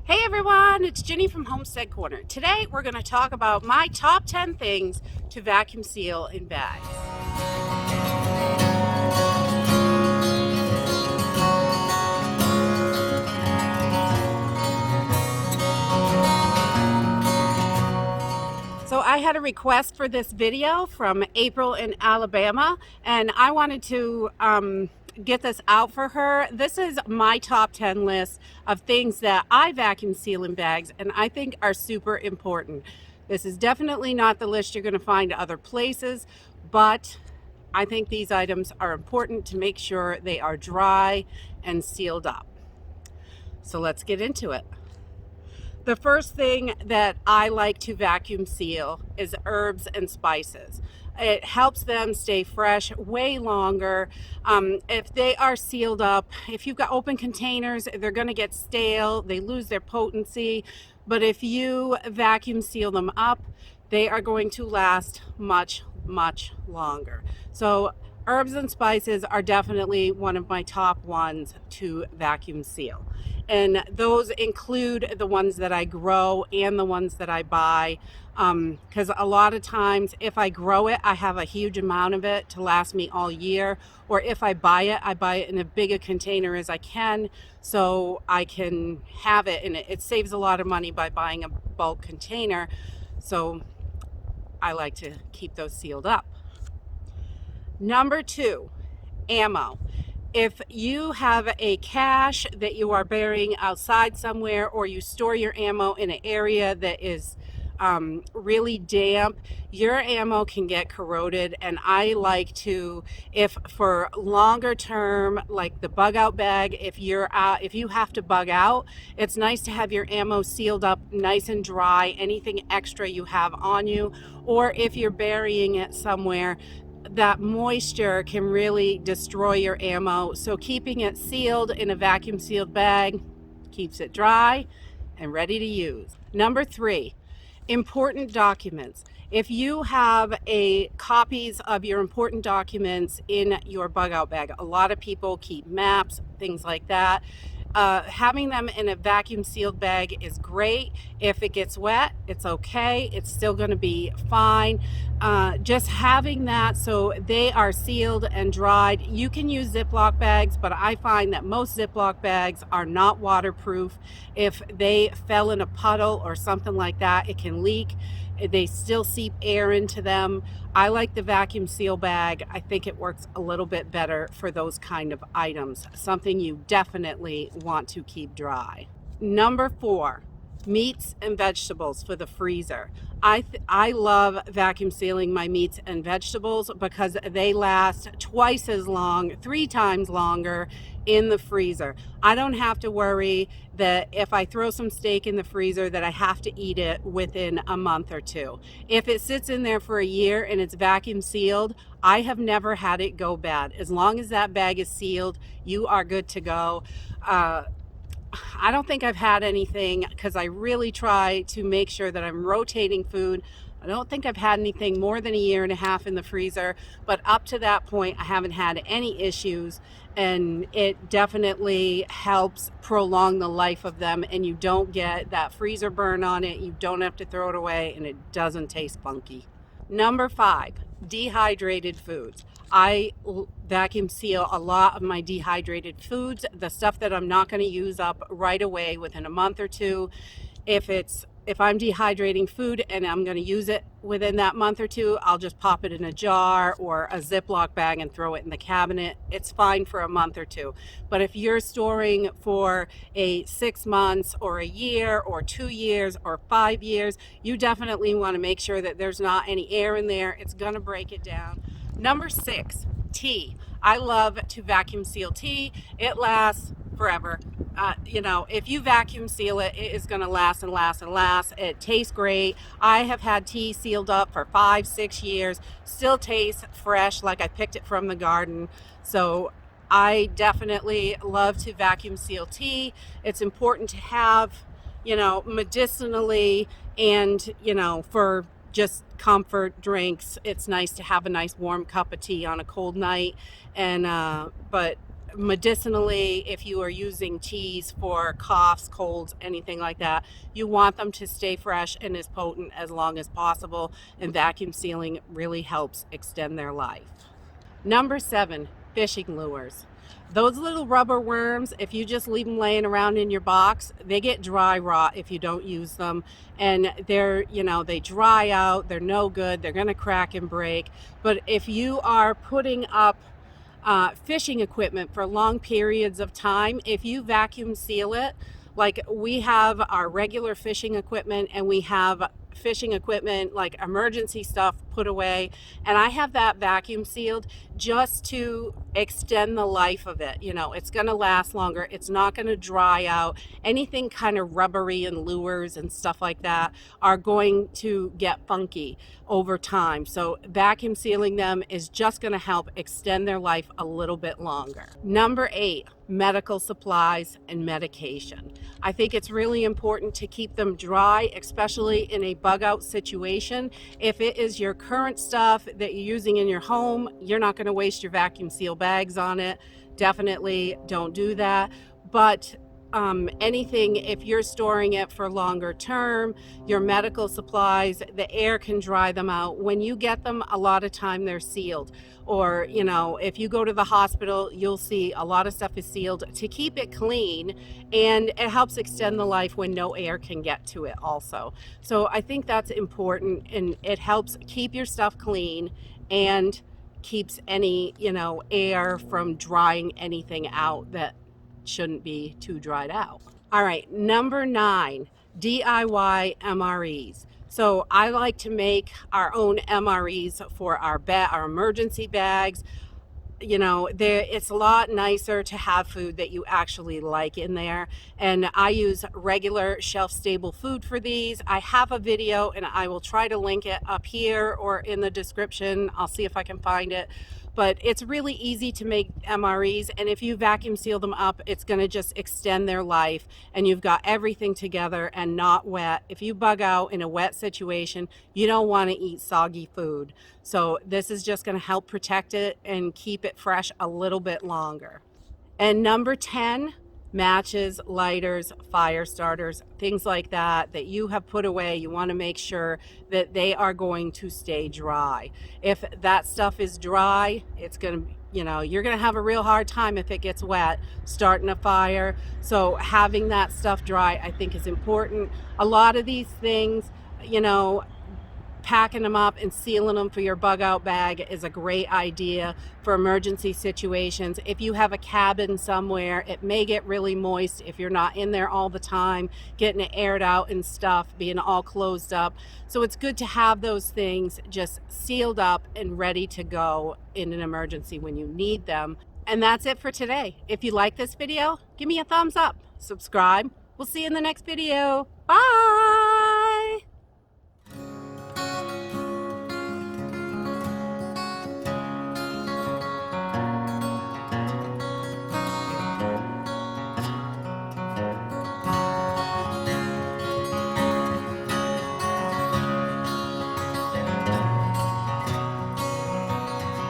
Hey everyone, it's Ginny from Homestead Corner. Today we're going to talk about my top 10 things to vacuum seal in bags. So I had a request for this video from April in Alabama, and I wanted to get this out for her. This is my top 10 list of things that I vacuum seal in bags and I think are super important. This is definitely not the list you're going to find other places, but I think these items are important to make sure they are dry and sealed up. So let's get into it. The first thing that I like to vacuum seal is herbs and spices. It helps them stay fresh way longer. If they are sealed up, if you've got open containers, they're going to get stale, they lose their potency. But if you vacuum seal them up, they are going to last much longer. So herbs and spices are definitely one of my top ones to vacuum seal. And those include the ones that I grow and the ones that I buy. Because a lot of times if I grow it, I have a huge amount of it to last me all year. Or if I buy it in a bigger container as I can, so I can have it. And it saves a lot of money by buying a bulk container. So I like to keep those sealed up. Number 2, ammo. If you have a cache that you are burying outside somewhere, or you store your ammo in an area that is really damp, your ammo can get corroded. And I like to, if for longer term, like the bug out bag, if you have to bug out, it's nice to have your ammo sealed up nice and dry, anything extra you have on you. Or if you're burying it somewhere, that moisture can really destroy your ammo. So keeping it sealed in a vacuum sealed bag keeps it dry and ready to use. Number 3, important documents. If you have copies of your important documents in your bug out bag, a lot of people keep maps, things like that. Having them in a vacuum sealed bag is great. If it gets wet, it's okay. It's still going to be fine. Just having that so they are sealed and dried. You can use Ziploc bags, but I find that most Ziploc bags are not waterproof. If they fell in a puddle or something like that, it can leak. They still seep air into them. I like the vacuum seal bag. I think it works a little bit better for those kind of items. Something you definitely want to keep dry. Number 4, meats and vegetables for the freezer. I love vacuum sealing my meats and vegetables because they last twice as long, 3 times longer in the freezer. I don't have to worry that if I throw some steak in the freezer that I have to eat it within a month or 2. If it sits in there for a year and it's vacuum sealed, I have never had it go bad. As long as that bag is sealed, you are good to go. I don't think I've had anything, because I really try to make sure that I'm rotating food. I don't think I've had anything more than a year and a half in the freezer, but up to that point I haven't had any issues, and it definitely helps prolong the life of them, and you don't get that freezer burn on it. You don't have to throw it away, and it doesn't taste funky. Number 5, dehydrated foods. I vacuum seal a lot of my dehydrated foods, the stuff that I'm not going to use up right away within a month or 2. If I'm dehydrating food and I'm going to use it within that month or 2, I'll just pop it in a jar or a Ziploc bag and throw it in the cabinet. It's fine for a month or 2. But if you're storing for 6 months or a year or 2 years or 5 years, you definitely want to make sure that there's not any air in there. It's going to break it down. Number 6, tea. I love to vacuum seal tea. It lasts forever. If you vacuum seal it, it is going to last and last and last. It tastes great. I have had tea sealed up for 5-6 years. Still tastes fresh, like I picked it from the garden. So I definitely love to vacuum seal tea. It's important to have, medicinally, and, for just comfort drinks. It's nice to have a nice warm cup of tea on a cold night. And but medicinally, if you are using teas for coughs, colds, anything like that, you want them to stay fresh and as potent as long as possible, and vacuum sealing really helps extend their life. Number 7, fishing lures. Those little rubber worms, if you just leave them laying around in your box, they get dry rot if you don't use them. And they dry out, they're no good, they're gonna crack and break. But if you are putting up fishing equipment for long periods of time, if you vacuum seal it, like we have our regular fishing equipment and we have fishing equipment like emergency stuff put away, and I have that vacuum sealed just to extend the life of it. It's going to last longer, it's not going to dry out. Anything kind of rubbery and lures and stuff like that are going to get funky over time, so vacuum sealing them is just going to help extend their life a little bit longer. Number 8, medical supplies and medication. I think it's really important to keep them dry, especially in a bug out situation. If it is your current stuff that you're using in your home, you're not going to waste your vacuum seal bags on it. Definitely don't do that. But anything, if you're storing it for longer term, your medical supplies, the air can dry them out. When you get them, a lot of time they're sealed. Or, if you go to the hospital, you'll see a lot of stuff is sealed to keep it clean, and it helps extend the life when no air can get to it also. So I think that's important, and it helps keep your stuff clean and keeps any, air from drying anything out that shouldn't be too dried out. All right, number 9, DIY MREs. So I like to make our own MREs for our emergency bags. It's a lot nicer to have food that you actually like in there, and I use regular shelf-stable food for these. I have a video, and I will try to link it up here or in the description. I'll see if I can find it. But it's really easy to make MREs, and if you vacuum seal them up, it's going to just extend their life, and you've got everything together and not wet. If you bug out in a wet situation, you don't want to eat soggy food. So this is just going to help protect it and keep it fresh a little bit longer. And number 10, matches, lighters, fire starters, things like that you have put away. You want to make sure that they are going to stay dry. If that stuff is dry, it's going to, you're going to have a real hard time if it gets wet starting a fire. So having that stuff dry, I think, is important. A lot of these things, packing them up and sealing them for your bug out bag is a great idea for emergency situations. If you have a cabin somewhere, it may get really moist if you're not in there all the time, getting it aired out and stuff, being all closed up. So it's good to have those things just sealed up and ready to go in an emergency when you need them. And that's it for today. If you like this video, give me a thumbs up, subscribe. We'll see you in the next video. Bye.